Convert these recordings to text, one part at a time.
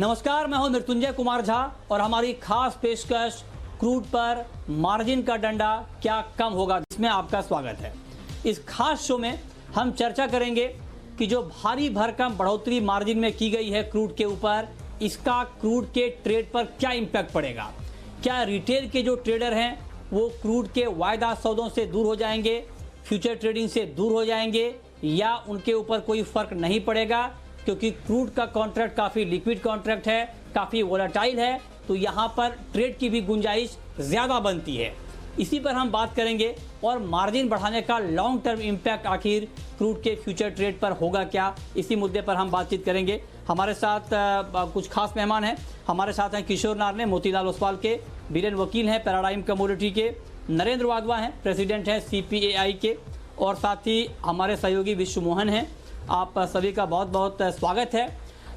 नमस्कार, मैं हूं मृत्युंजय कुमार झा और हमारी खास पेशकश क्रूड पर मार्जिन का डंडा क्या कम होगा, इसमें आपका स्वागत है। इस खास शो में हम चर्चा करेंगे कि जो भारी भरकम बढ़ोतरी मार्जिन में की गई है क्रूड के ऊपर, इसका क्रूड के ट्रेड पर क्या इम्पैक्ट पड़ेगा। क्या रिटेल के जो ट्रेडर हैं वो क्रूड के वायदा सौदों से दूर हो जाएंगे, फ्यूचर ट्रेडिंग से दूर हो जाएंगे, या उनके ऊपर कोई फर्क नहीं पड़ेगा, क्योंकि क्रूड का कॉन्ट्रैक्ट काफ़ी लिक्विड कॉन्ट्रैक्ट है, काफ़ी वोलेटाइल है, तो यहाँ पर ट्रेड की भी गुंजाइश ज़्यादा बनती है। इसी पर हम बात करेंगे और मार्जिन बढ़ाने का लॉन्ग टर्म इम्पैक्ट आखिर क्रूड के फ्यूचर ट्रेड पर होगा क्या, इसी मुद्दे पर हम बातचीत करेंगे। हमारे साथ कुछ खास मेहमान हैं। हमारे साथ हैं किशोर नारने, मोतीलाल ओसवाल के, बीरेन वकील हैं पैराडाइम कमोडिटी के, नरेंद्र वाधवा हैं, प्रेसिडेंट हैं CPAI के, और साथ ही हमारे सहयोगी विश्व मोहन हैं। आप सभी का बहुत बहुत स्वागत है।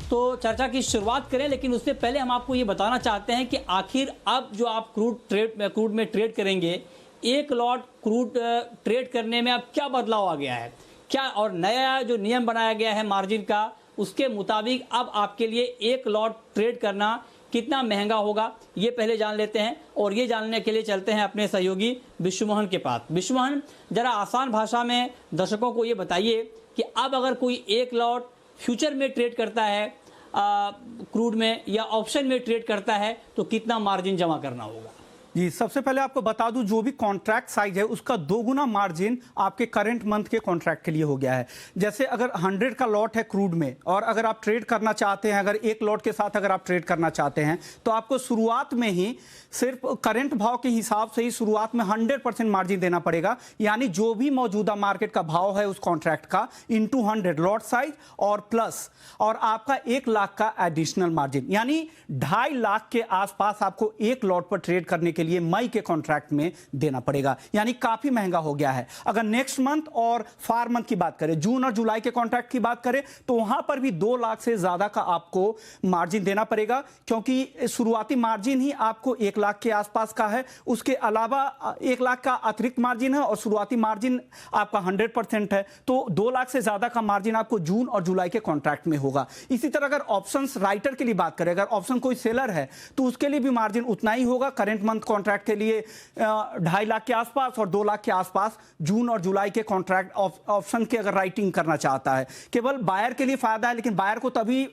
तो चर्चा की शुरुआत करें, लेकिन उससे पहले हम आपको ये बताना चाहते हैं कि आखिर अब जो आप क्रूड में ट्रेड करेंगे, एक लॉट क्रूड ट्रेड करने में अब क्या बदलाव आ गया है, क्या और नया जो नियम बनाया गया है मार्जिन का, उसके मुताबिक अब आपके लिए एक लॉट ट्रेड करना कितना महंगा होगा, ये पहले जान लेते हैं। और ये जानने के लिए चलते हैं अपने सहयोगी विश्व मोहन के पास। विश्व मोहन, जरा आसान भाषा में दर्शकों को ये बताइए कि अब अगर कोई एक लॉट फ्यूचर में ट्रेड करता है क्रूड में, या ऑप्शन में ट्रेड करता है, तो कितना मार्जिन जमा करना होगा। जी, सबसे पहले आपको बता दूं, जो भी कॉन्ट्रैक्ट साइज है उसका 2 गुना मार्जिन आपके करंट मंथ के कॉन्ट्रैक्ट के लिए हो गया है। जैसे अगर 100 का लॉट है क्रूड में, और अगर आप ट्रेड करना चाहते हैं, अगर एक लॉट के साथ अगर आप ट्रेड करना चाहते हैं, तो आपको शुरुआत में ही सिर्फ करंट भाव के हिसाब से ही शुरुआत में 100% मार्जिन देना पड़ेगा। यानी जो भी मौजूदा मार्केट का भाव है उस कॉन्ट्रैक्ट का इंटू 100 लॉट साइज और प्लस, और आपका 1 लाख का एडिशनल मार्जिन, यानी 2.5 लाख के आसपास आपको एक लॉट पर ट्रेड करने के लिए मई के कॉन्ट्रैक्ट में देना पड़ेगा। यानी काफी महंगा हो गया है। अगर नेक्स्ट मंथ और फार मंथ की बात करें, जून और जुलाई के कॉन्ट्रैक्ट की बात करें, तो वहां पर भी 2 लाख से ज्यादा का आपको मार्जिन देना पड़ेगा, क्योंकि शुरुआती मार्जिन ही आपको 1 लाख के आसपास का है। उसके अलावा 1 लाख का अतिरिक्त मार्जिन है और शुरुआती मार्जिन आपका 100% है, तो 2 लाख से ज्यादा का मार्जिन आपको जून और जुलाई के कॉन्ट्रैक्ट में होगा। इसी तरह अगर ऑप्शंस राइटर के लिए बात करें, अगर ऑप्शन कोई सेलर है तो उसके लिए भी मार्जिन उतना ही होगा। करेंट मंथ कॉन्ट्रैक्ट के लिए 2.5 लाख के आसपास और 2 लाख के आसपास जून और जुलाई के कॉन्ट्रैक्ट ऑप्शन के अगर राइटिंग करना चाहता है। केवल बायर के लिए फायदा है, लेकिन बायर को तभी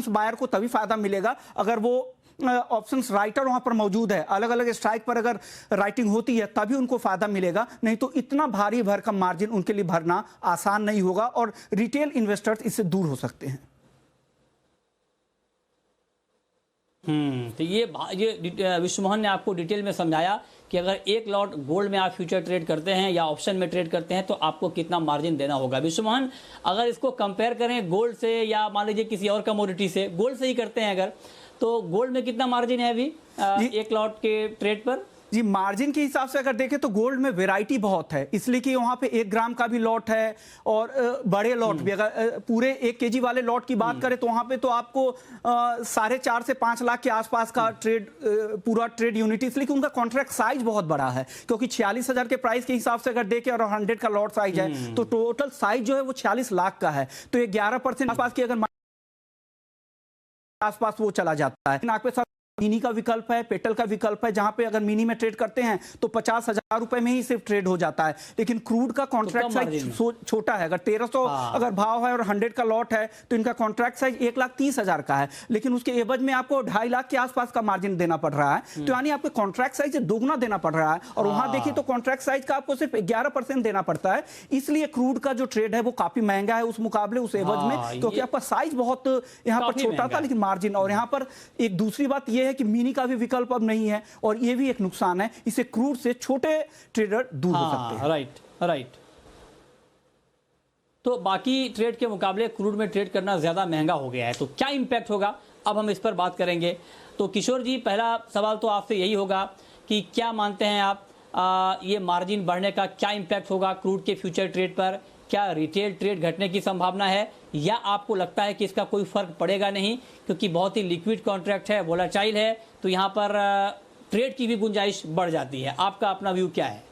बायर को तभी फायदा मिलेगा अगर वो ऑप्शंस राइटर वहां पर मौजूद है। अलग अलग स्ट्राइक पर अगर राइटिंग होती है तभी उनको फायदा मिलेगा, नहीं तो इतना भारी भरकम मार्जिन उनके लिए भरना आसान नहीं होगा और रिटेल इन्वेस्टर्स इससे दूर हो सकते हैं। तो ये विश्व मोहन ने आपको डिटेल में समझाया कि अगर एक लॉट गोल्ड में आप फ्यूचर ट्रेड करते हैं या ऑप्शन में ट्रेड करते हैं तो आपको कितना मार्जिन देना होगा। विश्व मोहन, अगर इसको कंपेयर करें गोल्ड से, या मान लीजिए किसी और कमोडिटी से, गोल्ड से ही करते हैं अगर, तो गोल्ड में कितना मार्जिन है अभी एक लॉट के ट्रेड पर। जी, मार्जिन के हिसाब से अगर देखें तो गोल्ड में वैरायटी बहुत है, इसलिए कि वहां पे 1 ग्राम का भी लॉट है और बड़े लॉट भी। अगर पूरे 1 केजी वाले लॉट की बात करें तो वहां पे तो आपको 4.5 से 5 लाख के आसपास का ट्रेड पूरा ट्रेड यूनिट, इसलिए कि उनका कॉन्ट्रैक्ट साइज बहुत बड़ा है। क्योंकि 46,000 के प्राइस के हिसाब से अगर देखें और 100 का लॉट साइज है, तो टोटल साइज जो है वो 46 लाख का है। तो ये 11% आसपास की अगर आसपास वो चला जाता है। आपके साथ मिनी का विकल्प है, पेटल का विकल्प है, जहां पे अगर मिनी में ट्रेड करते हैं तो 50,000 रुपए में ही सिर्फ ट्रेड हो जाता है। लेकिन क्रूड का कॉन्ट्रैक्ट साइज छोटा है। अगर 1300 अगर भाव है और 100 का लॉट है तो इनका कॉन्ट्रैक्ट साइज 1,30,000 का है, लेकिन उसके एवज में आपको 2.5 लाख के आसपास का मार्जिन देना पड़ रहा है। तो यानी आपको कॉन्ट्रैक्ट साइज से दोगुना देना पड़ रहा है। और वहां देखिए तो कॉन्ट्रैक्ट साइज का आपको सिर्फ 11% देना पड़ता है। इसलिए क्रूड का जो ट्रेड है वो काफी महंगा है उस मुकाबले, उस एवज में, क्योंकि आपका साइज बहुत यहाँ पर छोटा था लेकिन मार्जिन। और यहाँ पर एक दूसरी बात यह है कि मिनी का भी विकल्प अब नहीं है, और ये भी एक नुकसान है। इससे क्रूड से छोटे ट्रेडर दूर हो सकते हैं। राइट। तो बाकी ट्रेड के मुकाबले क्रूड में ट्रेड करना ज्यादा महंगा हो गया है, तो क्या इंपैक्ट होगा, अब हम इस पर बात करेंगे। तो किशोर जी, पहला सवाल तो आपसे यही होगा कि क्या मानते हैं आप, ये मार्जिन बढ़ने का क्या इंपैक्ट होगा क्रूड के फ्यूचर ट्रेड पर। क्या रिटेल ट्रेड घटने की संभावना है, या आपको लगता है कि इसका कोई फर्क पड़ेगा नहीं, क्योंकि बहुत ही लिक्विड कॉन्ट्रैक्ट है, वोलेटाइल है, तो यहाँ पर ट्रेड की भी गुंजाइश बढ़ जाती है। आपका अपना व्यू क्या है?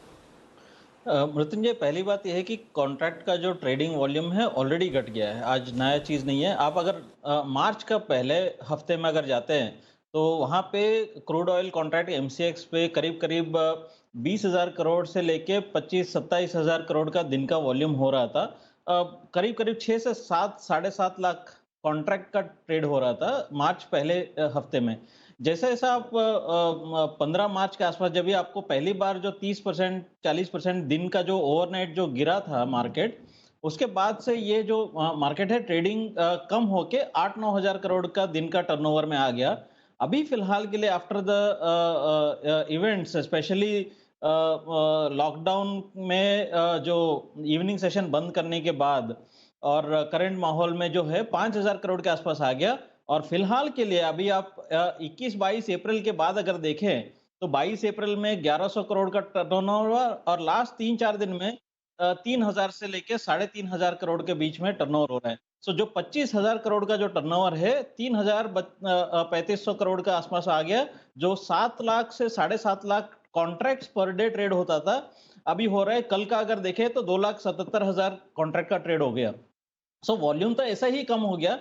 मृत्युंजय, पहली बात यह है कि कॉन्ट्रैक्ट का जो ट्रेडिंग वॉल्यूम है ऑलरेडी घट गया है। आज नया चीज़ नहीं है। आप अगर मार्च का पहले हफ्ते में अगर जाते हैं तो वहाँ पे क्रूड ऑयल कॉन्ट्रैक्ट एमसीएक्स पे करीब करीब 20,000 करोड़ से लेके 25-27,000 करोड़ का दिन का वॉल्यूम हो रहा था। करीब करीब 6 से 7 साढ़े 7 लाख कॉन्ट्रैक्ट का ट्रेड हो रहा था मार्च पहले हफ्ते में। जैसे जैसा आप 15 मार्च के आसपास जब भी आपको पहली बार जो 30% 40% दिन का जो ओवरनाइट जो गिरा था मार्केट, उसके बाद से ये जो मार्केट है ट्रेडिंग कम होके 8-9 हजार करोड़ का दिन का टर्नओवर में आ गया। अभी फिलहाल के लिए after the events specially lockdown में जो इवनिंग सेशन बंद करने के बाद और करंट माहौल में जो है 5,000 करोड़ के आसपास आ गया। और फिलहाल के लिए अभी आप 21-22 अप्रैल के बाद अगर देखें तो 22 अप्रैल में 1100 करोड़ का टर्नओवर और लास्ट 3-4 दिन में 3,000 से लेके 3,500 करोड़ के बीच में टर्नओवर हो रहा है। सो जो 25,000 करोड़ का जो टर्नओवर है 3,3500 करोड़ के आसपास आ गया, जो 7 लाख से 7.5 lakh contracts per day trade होता था, अभी हो रहा है कल का अगर देखें तो 2,77,000 कॉन्ट्रैक्ट का ट्रेड हो गया। सो वॉल्यूम तो ऐसा ही कम हो गया।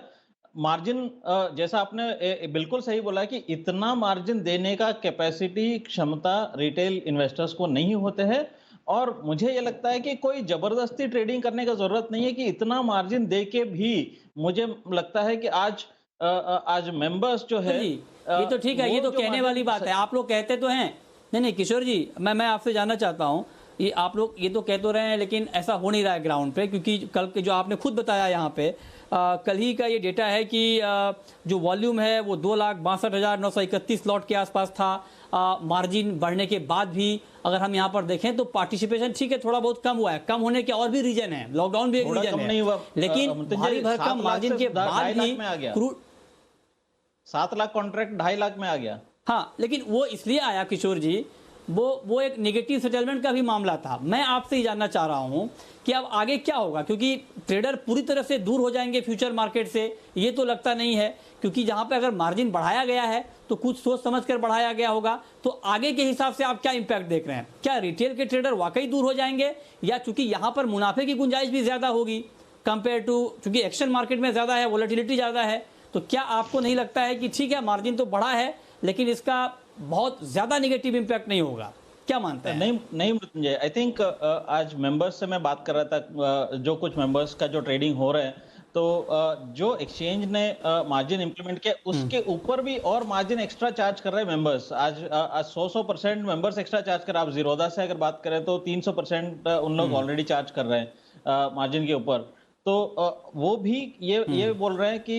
मार्जिन जैसा आपने बिल्कुल सही बोला कि इतना मार्जिन देने का कैपेसिटी क्षमता रिटेल इन्वेस्टर्स को नहीं होते हैं। और मुझे ये लगता है कि कोई जबरदस्ती ट्रेडिंग करने का जरूरत नहीं है कि इतना मार्जिन दे के भी मुझे लगता है कि आज मेंबर्स जो है जी, ये तो ठीक है, ये तो कहने वाली बात है। आप लोग कहते तो हैं, नहीं किशोर जी, मैं आपसे जानना चाहता हूँ, ये आप लोग ये तो कह तो रहे हैं लेकिन ऐसा हो नहीं रहा है ग्राउंड पे, क्योंकि कल के जो आपने खुद बताया यहाँ पे कल ही का ये डेटा है कि जो वॉल्यूम है वो 2,62,931 लॉट के आसपास था। मार्जिन बढ़ने के बाद भी अगर हम यहाँ पर देखें तो पार्टिसिपेशन ठीक है थोड़ा बहुत कम हुआ है। कम होने के और भी रीजन है, लॉकडाउन भी एक रीजन है, लेकिन भारी भरकम मार्जिन के बाद भी क्रूड 7 लाख कॉन्ट्रैक्ट 2.5 लाख में आ गया। हाँ, लेकिन वो इसलिए आया किशोर जी, वो एक नेगेटिव सेटलमेंट का भी मामला था। मैं आपसे ही जानना चाह रहा हूं कि अब आगे क्या होगा, क्योंकि ट्रेडर पूरी तरह से दूर हो जाएंगे फ्यूचर मार्केट से, ये तो लगता नहीं है, क्योंकि जहां पे अगर मार्जिन बढ़ाया गया है तो कुछ सोच समझ कर बढ़ाया गया होगा। तो आगे के हिसाब से आप क्या इंपैक्ट देख रहे हैं? क्या रिटेल के ट्रेडर वाकई दूर हो जाएंगे, या चूंकि यहां पर मुनाफे की गुंजाइश भी ज्यादा होगी कंपेयर टू, चूंकि एक्शन मार्केट में ज्यादा है, वोलेटिलिटी ज्यादा है, तो क्या आपको नहीं लगता है कि ठीक है मार्जिन तो बढ़ा है लेकिन इसका बहुत ज्यादा नेगेटिव इंपैक्ट नहीं होगा? क्या मानते हैं? नहीं मृत्युंजय, आई थिंक आज मेंबर्स से मैं बात कर रहा था, जो कुछ मेंबर्स का जो ट्रेडिंग हो रहा है, तो जो एक्सचेंज ने मार्जिन इंप्लीमेंट किया उसके ऊपर भी और मार्जिन एक्स्ट्रा चार्ज कर रहे हैं मेंबर्स। आज 100% मेंबर्स एक्स्ट्रा चार्ज कर रहे हैं। आप जीरोधा से अगर बात करें तो 300% उन लोग ऑलरेडी चार्ज कर रहे हैं मार्जिन के ऊपर। तो वो भी ये बोल रहे हैं कि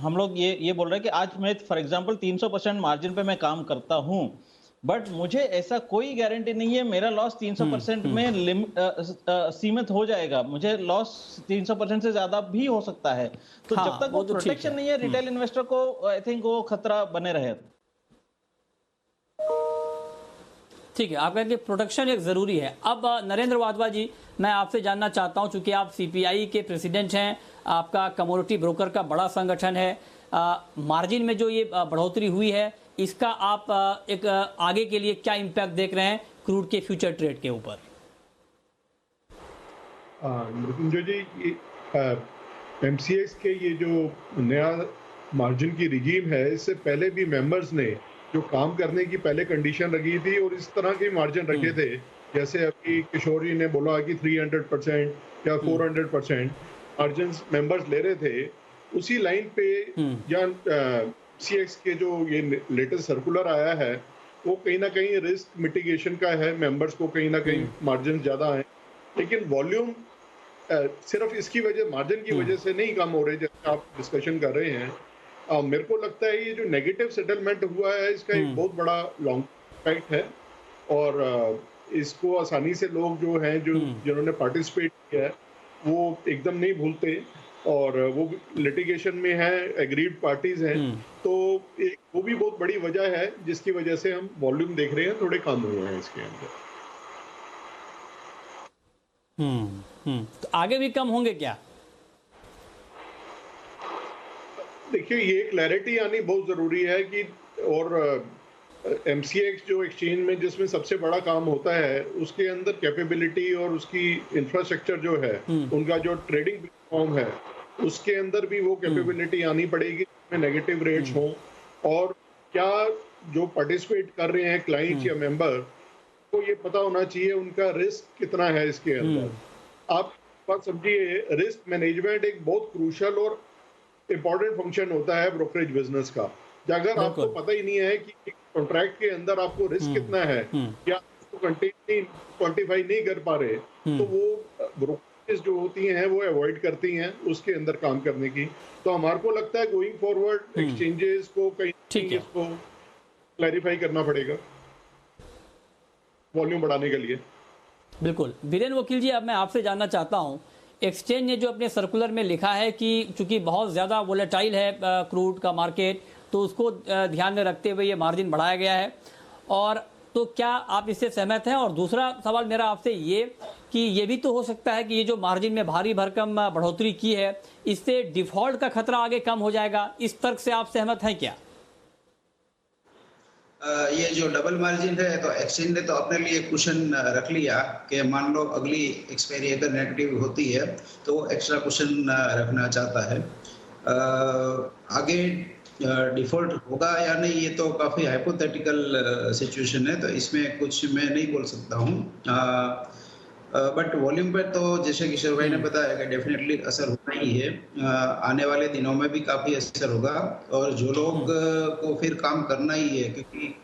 हम लोग ये बोल रहे हैं कि आज मैं फॉर एग्जांपल 300% मार्जिन पे मैं काम करता हूं, बट मुझे ऐसा कोई गारंटी नहीं है मेरा लॉस 300% में सीमित हो जाएगा। मुझे लॉस 300% से ज्यादा भी हो सकता है। तो हाँ, जब तक वो प्रोटेक्शन नहीं है रिटेल इन्वेस्टर को, आई थिंक वो खतरा बने रहे। ठीक है, आप कहेंगे प्रोटेक्शन एक जरूरी है। अब नरेंद्र वाधवा जी, मैं आपसे जानना चाहता हूं, चूंकि आप सीपीआई के प्रेसिडेंट हैं, आपका कमोडिटी ब्रोकर का बड़ा संगठन है, मार्जिन में जो ये बढ़ोतरी हुई है इसका आप एक आगे के लिए क्या इंपैक्ट देख रहे हैं क्रूड के फ्यूचर ट्रेड के ऊपर? मृत्युंजय जी, एमसीएक्स के ये जो नया मार्जिन की रिजीम है, इससे पहले भी मेंबर्स ने जो काम करने की पहले कंडीशन रखी थी और इस तरह के मार्जिन रखे थे, जैसे अभी किशोर जी ने बोला कि 300% या 400% मार्जिन मेंबर्स ले रहे थे, उसी लाइन पे या सीएक्स के जो ये लेटेस्ट सर्कुलर आया है वो कहीं ना कहीं रिस्क मिटिगेशन का है। मेंबर्स को कहीं ना कहीं मार्जिन ज्यादा है, लेकिन वॉल्यूम सिर्फ इसकी वजह, मार्जिन की वजह से नहीं कम हो रहे जैसे आप डिस्कशन कर रहे हैं। मेरे को लगता है ये जो नेगेटिव सेटलमेंट हुआ है इसका एक बहुत बड़ा लॉन्ग इम्पैक्ट है, और इसको आसानी से लोग जो हैं जिन्होंने पार्टिसिपेट किया है वो एकदम नहीं भूलते, और वो लिटिगेशन में है, एग्रीड पार्टीज हैं, तो एक वो भी बहुत बड़ी वजह है जिसकी वजह से हम वॉल्यूम देख रहे हैं थोड़े कम हुए हैं इसके अंदर। तो आगे भी कम होंगे क्या? देखिए, ये क्लैरिटी आनी बहुत जरूरी है कि, और MCX जो एक्सचेंज में जिसमें सबसे बड़ा काम होता है, उसके अंदर कैपेबिलिटी और उसकी इंफ्रास्ट्रक्चर जो है, उनका जो ट्रेडिंग प्लेटफॉर्म है, उसके अंदर भी वो कैपेबिलिटी आनी पड़ेगी जिसमें नेगेटिव रेट्स हों। और क्या जो पार्टिसिपेट कर रहे हैं क्लाइंट्स या मेंबर को ये पता होना चाहिए उनका रिस्क कितना है इसके अंदर। आप बात समझिए, रिस्क मैनेजमेंट एक बहुत क्रूशियल और इम्पोर्टेंट फंक्शन होता है ब्रोकरेज बिजनेस का। अगर आपको पता ही नहीं है कि कॉन्ट्रैक्ट के अंदर आपको रिस्क कितना है या आपको क्वांटिफाई नहीं कर पा रहे, तो वो ब्रोकरेज जो होती हैं वो अवॉइड करती हैं उसके अंदर काम करने की। तो हमारे को लगता है गोइंग फॉरवर्ड एक्सचेंजेस को कहीं इसको क्लैरिफाई करना पड़ेगा वॉल्यूम बढ़ाने के लिए। बिल्कुल। वीरेन वकील जी, अब मैं आपसे जानना चाहता हूं, एक्सचेंज ने जो अपने सर्कुलर में लिखा है कि चूंकि बहुत ज़्यादा वोलेटाइल है क्रूड का मार्केट, तो उसको ध्यान में रखते हुए ये मार्जिन बढ़ाया गया है, और तो क्या आप इससे सहमत हैं? और दूसरा सवाल मेरा आपसे ये कि ये भी तो हो सकता है कि ये जो मार्जिन में भारी भरकम बढ़ोतरी की है, इससे डिफॉल्ट का खतरा आगे कम हो जाएगा। इस तर्क से आप सहमत हैं क्या? ये जो डबल मार्जिन है, तो एक्सचेंज ने तो अपने लिए कुशन रख लिया कि मान लो अगली एक्सपायरी अगर नेगेटिव होती है तो एक्स्ट्रा कुशन रखना चाहता है। आगे डिफॉल्ट होगा या नहीं, ये तो काफ़ी हाइपोथेटिकल सिचुएशन है, तो इसमें कुछ मैं नहीं बोल सकता हूँ। बट वॉल्यूम पर तो जैसे किशोर भाई ने बताया कि डेफिनेटली असर होना ही है। आने वाले दिनों में भी काफ़ी असर होगा, और जो लोग को फिर काम करना ही है, क्योंकि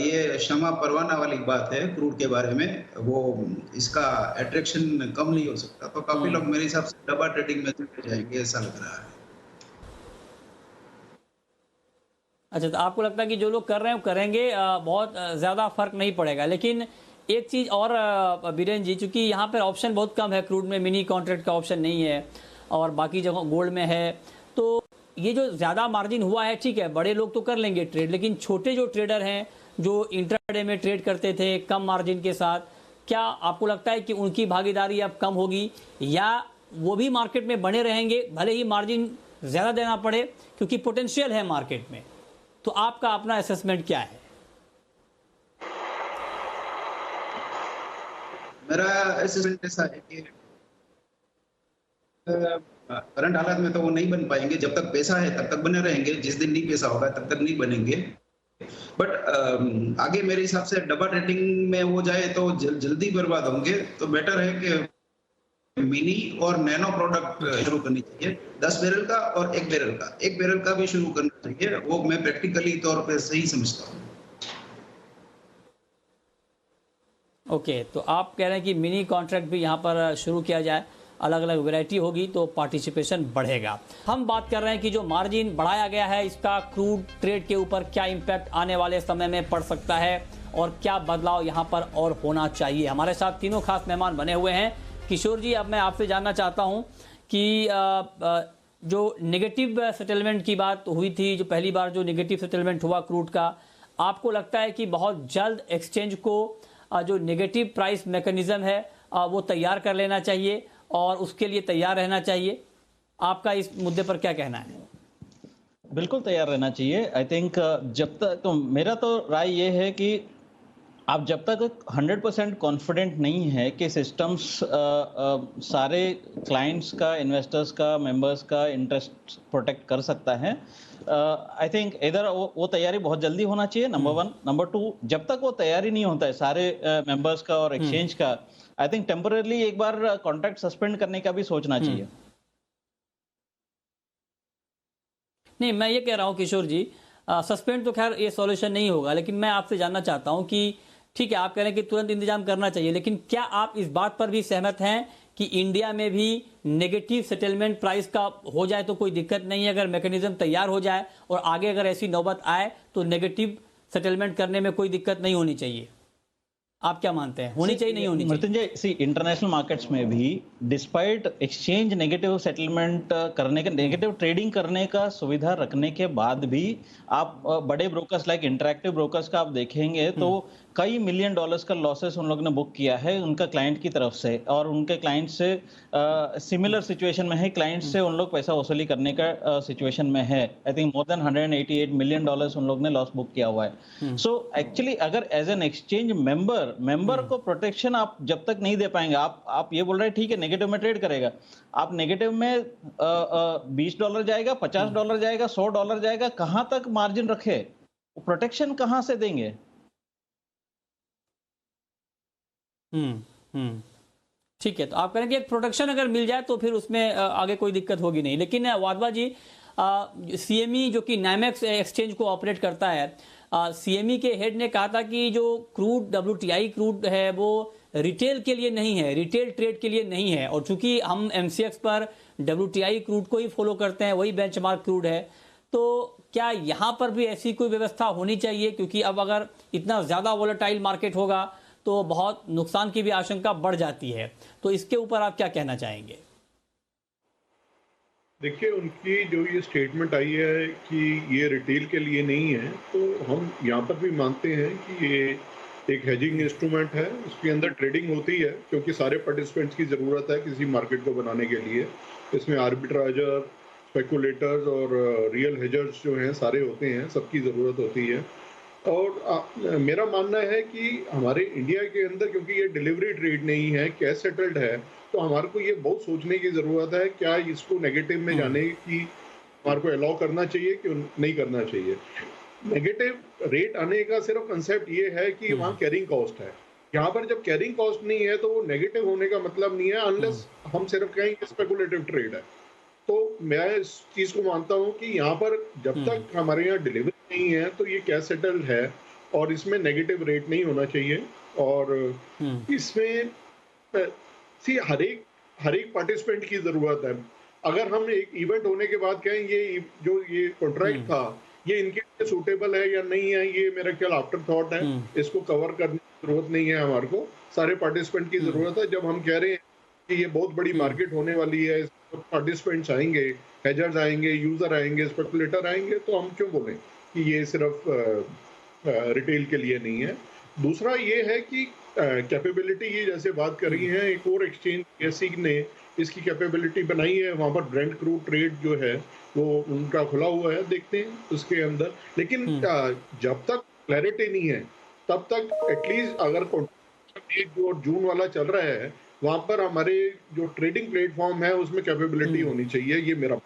ये शमा परवाना वाली बात है क्रूड के बारे में, वो इसका अट्रैक्शन कम नहीं हो सकता। तो काफ़ी लोग मेरे हिसाब से डबल ट्रेडिंग में चले जाएंगे, ऐसा लग रहा है। अच्छा, तो आपको लगता है कि जो लोग कर रहे हैं वो करेंगे, बहुत ज़्यादा फर्क नहीं पड़ेगा। लेकिन एक चीज़ और बीरेन जी, चूंकि यहाँ पर ऑप्शन बहुत कम है, क्रूड में मिनी कॉन्ट्रैक्ट का ऑप्शन नहीं है और बाकी जगह गोल्ड में है, तो ये जो ज़्यादा मार्जिन हुआ है, ठीक है, बड़े लोग तो कर लेंगे ट्रेड, लेकिन छोटे जो ट्रेडर हैं जो इंट्राडे में ट्रेड करते थे कम मार्जिन के साथ, क्या आपको लगता है कि उनकी भागीदारी अब कम होगी, या वो भी मार्केट में बने रहेंगे भले ही मार्जिन ज़्यादा देना पड़े, क्योंकि पोटेंशियल है मार्केट में? तो आपका अपना असेसमेंट क्या है? मेरा असेसमेंट ऐसा है कि करंट हालात में तो वो नहीं बन पाएंगे। जब तक पैसा है तब तक बने रहेंगे, जिस दिन नहीं पैसा होगा तब तक नहीं बनेंगे। बट आगे मेरे हिसाब से डबल रेटिंग में वो जाए तो जल्दी बर्बाद होंगे। तो बेटर है कि मिनी और नैनो प्रोडक्ट शुरू करनी चाहिए, 10 बैरल का और 1 बैरल का, 1 बैरल का भी शुरू करना चाहिए। वो मैं प्रैक्टिकली तौर पे सही समझता हूँ। ओके, तो आप कह रहे हैं कि मिनी कॉन्ट्रैक्ट भी यहाँ पर शुरू किया जाए, अलग अलग वैरायटी होगी तो पार्टिसिपेशन बढ़ेगा। हम बात कर रहे हैं कि जो मार्जिन बढ़ाया गया है, इसका क्रूड ट्रेड के ऊपर क्या इम्पैक्ट आने वाले समय में पड़ सकता है और क्या बदलाव यहाँ पर और होना चाहिए। हमारे साथ तीनों खास मेहमान बने हुए हैं। किशोर जी, अब मैं आपसे जानना चाहता हूँ कि जो नेगेटिव सेटलमेंट की बात हुई थी, जो पहली बार जो नेगेटिव सेटलमेंट हुआ क्रूड का, आपको लगता है कि बहुत जल्द एक्सचेंज को जो नेगेटिव प्राइस मैकेनिज्म है वो तैयार कर लेना चाहिए और उसके लिए तैयार रहना चाहिए? आपका इस मुद्दे पर क्या कहना है? बिल्कुल तैयार रहना चाहिए। आई थिंक जब तक, तो मेरा तो राय ये है कि आप जब तक 100% कॉन्फिडेंट नहीं है कि सिस्टम्स सारे क्लाइंट्स का, इन्वेस्टर्स का, मेंबर्स का इंटरेस्ट प्रोटेक्ट कर सकता है, आई थिंक इधर वो तैयारी बहुत जल्दी होना चाहिए, नंबर 1। नंबर 2, जब तक वो तैयारी नहीं होता है सारे मेंबर्स का और एक्सचेंज का, आई थिंक टेम्पररी एक बार कॉन्ट्रैक्ट सस्पेंड करने का भी सोचना चाहिए। नहीं, मैं ये कह रहा हूँ किशोर जी, सस्पेंड तो खैर ये सॉल्यूशन नहीं होगा, लेकिन मैं आपसे जानना चाहता हूँ कि ठीक है, आप कह रहे हैं कि तुरंत इंतजाम करना चाहिए, लेकिन क्या आप इस बात पर भी सहमत हैं कि इंडिया में भी नेगेटिव सेटलमेंट प्राइस का हो जाए तो कोई दिक्कत नहीं है, अगर मैकेनिज्म तैयार हो जाए और आगे अगर ऐसी नौबत आए तो नेगेटिव सेटलमेंट करने में कोई दिक्कत नहीं होनी चाहिए? आप क्या मानते हैं, होनी चाहिए नहीं होनी चाहिए? मृत्युंजय, सी इंटरनेशनल मार्केट्स में भी डिस्पाइट एक्सचेंज नेगेटिव सेटलमेंट करने के, नेगेटिव ट्रेडिंग करने का सुविधा रखने के बाद भी आप बड़े ब्रोकर्स लाइक इंटरैक्टिव ब्रोकर्स का आप देखेंगे तो कई मिलियन डॉलर्स का लॉसेस उन लोगों ने बुक किया है उनका क्लाइंट की तरफ से, और उनके क्लाइंट से सिमिलर सिचुएशन में है, क्लाइंट से उन लोग पैसा वसूली करने का सिचुएशन में है। I think more than 188 million dollars उन लोग ने लॉस बुक किया हुआ है। सो एक्चुअली अगर एज एन एक्सचेंज मेंबर को प्रोटेक्शन आप जब तक नहीं दे पाएंगे, आप ये बोल रहे हैं ठीक है नेगेटिव में ट्रेड करेगा, आप नेगेटिव में $20 जाएगा, $50 जाएगा, $100 जाएगा, कहां तक मार्जिन रखे, प्रोटेक्शन कहां से देंगे? ठीक है, तो आप करेंगे एक प्रोटेक्शन अगर मिल जाए तो फिर उसमें आगे कोई दिक्कत होगी नहीं। लेकिन वाधवा जी, सीएमई जो कि नाइमेक्स एक्सचेंज को ऑपरेट करता है, सीएमई के हेड ने कहा था कि जो क्रूड WTI क्रूड है वो रिटेल के लिए नहीं है, रिटेल ट्रेड के लिए नहीं है, और चूंकि हम MCX पर WTI क्रूड को ही फॉलो करते हैं, वही बेंचमार्क क्रूड है, तो क्या यहां पर भी ऐसी कोई व्यवस्था होनी चाहिए? क्योंकि अब अगर इतना ज्यादा वोलेटाइल मार्केट होगा तो बहुत नुकसान की भी आशंका बढ़ जाती है, तो इसके ऊपर आप क्या कहना चाहेंगे? देखिए, उनकी जो ये स्टेटमेंट आई है कि ये रिटेल के लिए नहीं है, तो हम यहाँ पर भी मानते हैं कि ये एक हेजिंग इंस्ट्रूमेंट है, उसके अंदर ट्रेडिंग होती है क्योंकि सारे पार्टिसिपेंट्स की ज़रूरत है किसी मार्केट को बनाने के लिए। इसमें आर्बिट्राइजर, स्पेकुलेटर्स और रियल हेजर्स जो हैं सारे होते हैं, सबकी ज़रूरत होती है। और मेरा मानना है कि हमारे इंडिया के अंदर क्योंकि ये डिलीवरी ट्रेड नहीं है, कैश सेटल्ड है, तो हमारे को ये बहुत सोचने की ज़रूरत है क्या इसको नेगेटिव में जाने की हमारे को अलाउ करना चाहिए कि नहीं करना चाहिए। नेगेटिव रेट आने का सिर्फ कंसेप्ट ये है कि वहाँ कैरिंग कॉस्ट है। यहाँ पर जब कैरिंग कॉस्ट नहीं है तो वो नेगेटिव होने का मतलब नहीं है, अनलेस हम सिर्फ कहें कि स्पेकुलेटिव ट्रेड है। तो मैं इस चीज को मानता हूं कि यहाँ पर जब तक हमारे यहाँ डिलीवरी नहीं है तो ये कैश सेटल्ड है और इसमें नेगेटिव रेट नहीं होना चाहिए। और इसमें हर एक पार्टिसिपेंट की जरूरत है। अगर हम एक इवेंट होने के बाद कहें ये कॉन्ट्रैक्ट था ये इनके लिए सूटेबल है या नहीं है, ये मेरा ख्याल आफ्टर थॉट है, इसको कवर करने की जरूरत नहीं है। हमारे को सारे पार्टिसिपेंट की जरूरत है। जब हम कह रहे हैं कि ये बहुत बड़ी मार्केट होने वाली है, पार्टिसिपेंट्स आएंगे, हेजर्स आएंगे, यूजर आएंगे, स्पेकुलेटर आएंगे, तो हम क्यों बोलें कि ये सिर्फ रिटेल के लिए नहीं है। दूसरा ये है कि कैपेबिलिटी की जैसे बात कर रही हैं, एक और एक्सचेंज एसी ने इसकी कैपेबिलिटी बनाई है, वहां पर ब्रेंट क्रूड ट्रेड जो है वो उनका खुला हुआ है, देखते हैं उसके अंदर। लेकिन जब तक क्लैरिटी नहीं है तब तक एटलीस्ट अगर जो जून वाला चल रहा है वहां पर हमारे जो ट्रेडिंग प्लेटफॉर्म है उसमें कैपेबिलिटी होनी चाहिए, ये मेरा।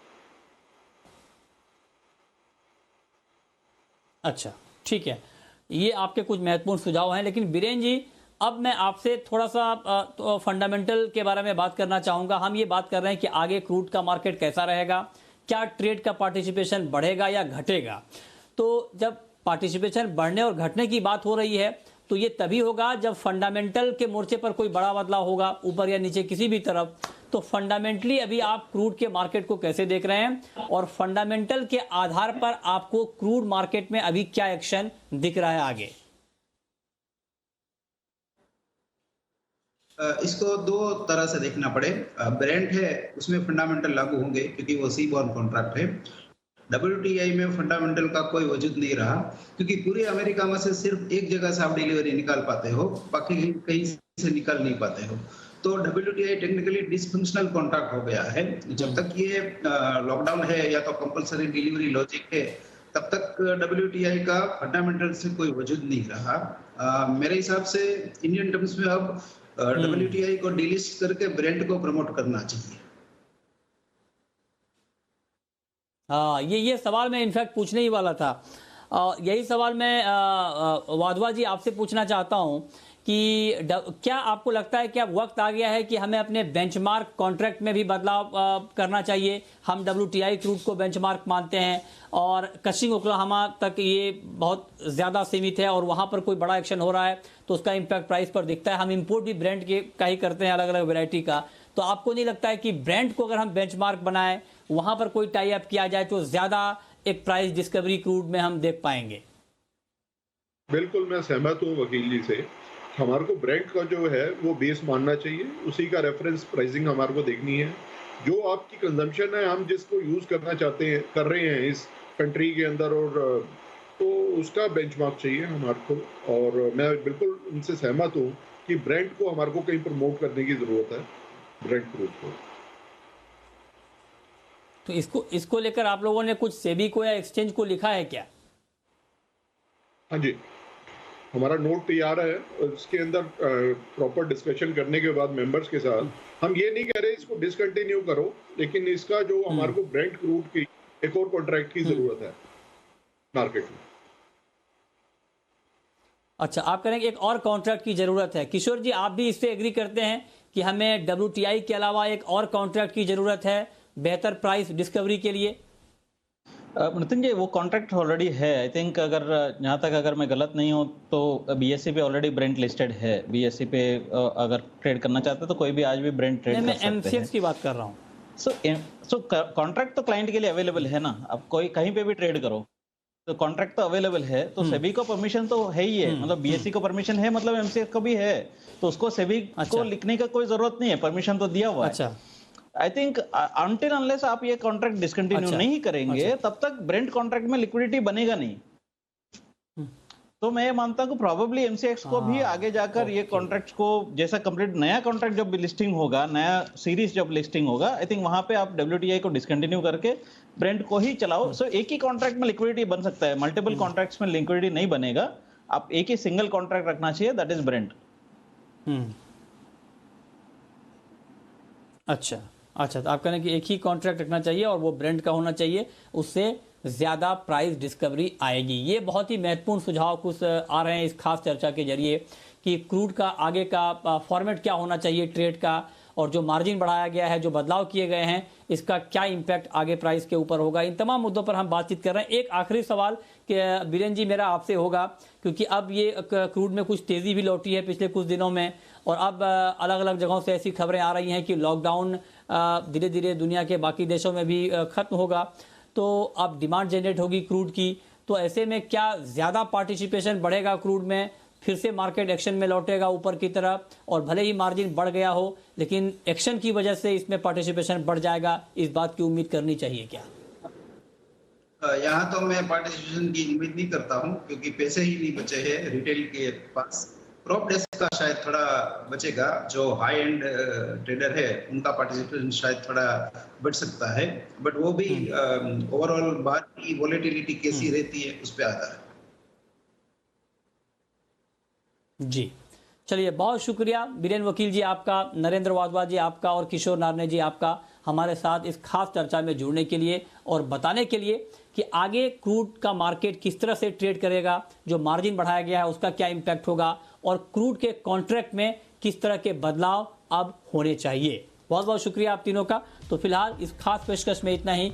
अच्छा, ठीक है, ये आपके कुछ महत्वपूर्ण सुझाव हैं। लेकिन बीरेन जी, अब मैं आपसे थोड़ा सा फंडामेंटल के बारे में बात करना चाहूंगा। हम ये बात कर रहे हैं कि आगे क्रूड का मार्केट कैसा रहेगा, क्या ट्रेड का पार्टिसिपेशन बढ़ेगा या घटेगा। तो जब पार्टिसिपेशन बढ़ने और घटने की बात हो रही है तो ये तभी होगा जब फंडामेंटल के मोर्चे पर कोई बड़ा बदलाव होगा, ऊपर या नीचे किसी भी तरफ। तो फंडामेंटली अभी आप क्रूड के मार्केट को कैसे देख रहे हैं, और फंडामेंटल के आधार पर आपको क्रूड मार्केट में अभी क्या एक्शन दिख रहा है आगे? इसको दो तरह से देखना पड़े। ब्रेंट है उसमें फंडामेंटल लागू होंगे क्योंकि वो सीबॉर्न कॉन्ट्रैक्ट है। WTI में फंडामेंटल का कोई वजूद नहीं रहा क्योंकि पूरे अमेरिका में से सिर्फ एक जगह से आप डिलीवरी निकाल पाते हो, बाकी कहीं से निकाल नहीं पाते हो। तो WTI टेक्निकली डिसफंक्शनल कॉन्ट्रैक्ट हो गया है। जब तक ये लॉकडाउन है या तो कंपलसरी डिलीवरी लॉजिक है, तब तक WTI का फंडामेंटल से कोई वजूद नहीं रहा। मेरे हिसाब से इंडियन टर्म्स में अब WTI को डिलिस्ट करके ब्रेंट को प्रमोट करना चाहिए। हाँ, ये सवाल मैं इनफैक्ट पूछने ही वाला था। यही सवाल मैं वाधवा जी आपसे पूछना चाहता हूं कि क्या आपको लगता है कि अब वक्त आ गया है कि हमें अपने बेंचमार्क कॉन्ट्रैक्ट में भी बदलाव करना चाहिए? हम WTI क्रूड को बेंचमार्क मानते हैं और कशिंग ओक्लाहोमा तक ये बहुत ज़्यादा सीमित है और वहाँ पर कोई बड़ा एक्शन हो रहा है तो उसका इम्पैक्ट प्राइस पर दिखता है। हम इंपोर्ट भी ब्रांड का ही करते हैं, अलग अलग वैरायटी का। तो आपको नहीं लगता है कि ब्रांड को अगर हम बेंचमार्क बनाएं, वहाँ पर कोई टाई अप किया जाए तो ज़्यादा एक प्राइस डिस्कवरी क्रूड में हम देख पाएंगे? बिल्कुल, मैं सहमत हूँ वकील जी से। हमारे को ब्रेंट का जो है वो बेस मानना चाहिए, उसी का रेफरेंस प्राइसिंग हमारे को देखनी है। जो आपकी कंजम्पशन है, हम जिसको यूज करना चाहते हैं कर रहे हैं इस कंट्री के अंदर और तो उसका बेंचमार्क चाहिए हमारे को। और मैं बिल्कुल उनसे सहमत हूँ कि ब्रांड को हमारे को कहीं प्रमोट करने की जरूरत है, ब्रांड क्रूड को। तो इसको लेकर आप लोगों ने कुछ सेबी को या एक्सचेंज को लिखा है क्या? हाँ जी, हमारा नोट तैयार है, इसके अंदर प्रॉपर डिस्कशन करने के बाद मेंबर्स के साथ हम ये नहीं कह रहे इसको डिसकंटिन्यू करो, लेकिन इसका जो हमारे को ब्रांड क्रूड की एक और कॉन्ट्रैक्ट की जरूरत है मार्केट में। अच्छा, आप करेंगे एक और कॉन्ट्रैक्ट की जरूरत है। किशोर जी, आप भी इससे एग्री करते हैं कि हमें WTI के अलावा एक और कॉन्ट्रैक्ट की जरूरत है बेहतर प्राइस डिस्कवरी के लिए? नितिन जी, वो कॉन्ट्रैक्ट ऑलरेडी है। आई थिंक अगर जहाँ तक अगर मैं गलत नहीं हूँ तो BSE पे ऑलरेडी ब्रेंट लिस्टेड है। BSE पे अगर ट्रेड करना चाहते तो कोई भी आज भी ब्रेंट ट्रेड कर सकते हैं। मैं MCX की बात कर रहा हूँ। सो कॉन्ट्रैक्ट तो क्लाइंट के लिए अवेलेबल है ना, अब कोई कहीं पे भी ट्रेड करो तो कॉन्ट्रैक्ट तो अवेलेबल है। तो सेबी को परमिशन तो है ही है, मतलब BSE को परमिशन है, मतलब MCX को भी है, तो उसको सेबी को लिखने का कोई जरूरत नहीं है, परमिशन तो दिया हुआ है। अच्छा, आई थिंक अनटिल अनलेस आप ये कॉन्ट्रैक्ट डिसकंटिन्यू नहीं करेंगे तब तक ब्रेंट कॉन्ट्रैक्ट में लिक्विडिटी बनेगा नहीं। तो मैं ये मानता हूँ प्रोबेबली MCX को भी आगे जाकर ये कॉन्ट्रैक्ट को जैसा कंप्लीट नया कॉन्ट्रैक्ट जब लिस्टिंग होगा, नया सीरीज जब लिस्टिंग होगा, आई थिंक वहां पे आप WTI को डिसकंटिन्यू करके ब्रेंट को ही चलाओ। सो एक ही कॉन्ट्रैक्ट में लिक्विडिटी बन सकता है, मल्टीपल कॉन्ट्रैक्ट्स में लिक्विडिटी नहीं बनेगा। आप एक ही सिंगल कॉन्ट्रैक्ट रखना चाहिए, दैट इज ब्रेंट। अच्छा, तो आप कह रहे हैं कि एक ही कॉन्ट्रैक्ट रखना चाहिए और वो ब्रेंट का होना चाहिए, उससे ज़्यादा प्राइस डिस्कवरी आएगी। ये बहुत ही महत्वपूर्ण सुझाव कुछ आ रहे हैं इस खास चर्चा के जरिए कि क्रूड का आगे का फॉर्मेट क्या होना चाहिए ट्रेड का, और जो मार्जिन बढ़ाया गया है, जो बदलाव किए गए हैं, इसका क्या इम्पैक्ट आगे प्राइस के ऊपर होगा। इन तमाम मुद्दों पर हम बातचीत कर रहे हैं। एक आखिरी सवाल कि बीरेन जी मेरा आपसे होगा, क्योंकि अब ये क्रूड में कुछ तेज़ी भी लौटी है पिछले कुछ दिनों में, और अब अलग अलग जगहों से ऐसी खबरें आ रही हैं कि लॉकडाउन धीरे धीरे दुनिया के बाकी देशों में भी ख़त्म होगा, तो अब डिमांड जनरेट होगी क्रूड की। तो ऐसे में क्या ज़्यादा पार्टिसिपेशन बढ़ेगा क्रूड में, फिर से मार्केट एक्शन में लौटेगा ऊपर की तरफ, और भले ही मार्जिन बढ़ गया हो लेकिन एक्शन की वजह से इसमें पार्टिसिपेशन बढ़ जाएगा, इस बात की उम्मीद करनी चाहिए क्या? यहाँ तो मैं पार्टिसिपेशन की उम्मीद नहीं करता हूँ, क्योंकि पैसे ही नहीं बचे हैं रिटेल के पास। क्रॉप डेस्क का शायद थोड़ा बचेगा, जो हाई एंड ट्रेडर है उनका पार्टिसिपेशन शायद थोड़ा बढ़ सकता है, बट वो भी ओवरऑल बात की वॉलेटिलिटी कैसी रहती है उस पर आधार है। जी, चलिए, बहुत शुक्रिया बीरेन वकील जी आपका, नरेंद्र वाधवा जी आपका, और किशोर नारने जी आपका हमारे साथ इस खास चर्चा में जुड़ने के लिए और बताने के लिए कि आगे क्रूड का मार्केट किस तरह से ट्रेड करेगा, जो मार्जिन बढ़ाया गया है उसका क्या इम्पैक्ट होगा, और क्रूड के कॉन्ट्रैक्ट में किस तरह के बदलाव अब होने चाहिए। बहुत बहुत शुक्रिया आप तीनों का। तो फिलहाल इस खास पेशकश में इतना ही।